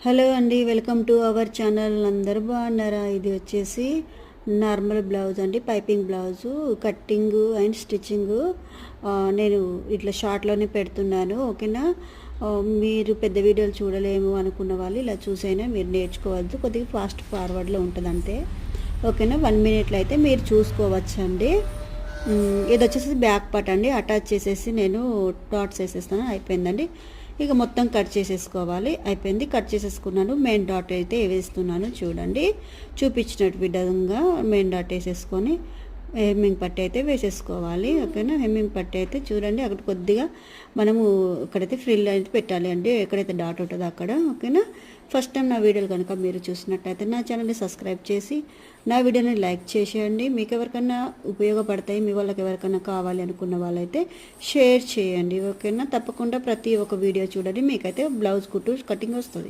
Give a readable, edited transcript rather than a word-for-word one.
Hello అండి, welcome to our channel. అందరు బాగున్నారా? ఇది వచ్చేసి నార్మల్ బ్లౌజ్ అండి, piping blouse cutting and stitching నేను ఇట్లా షార్ట్లోనే పెడుతున్నాను. ఓకేనా? మీరు పెద్ద వీడియోలు చూడలేము అనుకున్న వాళ్ళు ఇలా చూసైనా మీరు నేర్చుకోవద్దు. కొద్దిగా ఫాస్ట్ ఫార్వర్డ్లో ఉంటుంది అంతే. ఓకేనా? 1 మినిట్లో అయితే మీరు చూసుకోవచ్చు అండి. ఇది వచ్చేసి బ్యాక్ పార్ట్ అండి. అటాచ్ చేసేసి నేను డాట్స్ వేసేస్తాను. అయిపోయిందండి. ఇక మొత్తం కట్ చేసేసుకోవాలి. అయిపోయింది, కట్ చేసేసుకున్నాను. మెయిన్ డాట్ అయితే వేస్తున్నాను. చూడండి, చూపించినట్టు విధంగా మెయిన్ డాట్ వేసేసుకొని హెమ్మింగ్ పట్టి అయితే వేసేసుకోవాలి. ఓకేనా? హెమ్మింగ్ పట్టి అయితే చూడండి, అక్కడ కొద్దిగా మనము ఇక్కడైతే ఫ్రిల్ అయితే పెట్టాలి అండి, ఎక్కడైతే డాట్ ఉంటుందో అక్కడ. ఓకేనా? ఫస్ట్ టైం నా వీడియోలు కనుక మీరు చూసినట్టయితే నా ఛానల్ని సబ్స్క్రైబ్ చేసి నా వీడియోని లైక్ చేసేయండి. మీకు ఎవరికైనా ఉపయోగపడతాయి, మీ వాళ్ళకి ఎవరికైనా కావాలి అనుకున్న వాళ్ళైతే షేర్ చేయండి. ఓకేనా? తప్పకుండా ప్రతి ఒక్క వీడియో చూడండి, మీకైతే బ్లౌజ్ కుట్టు కటింగ్ వస్తుంది.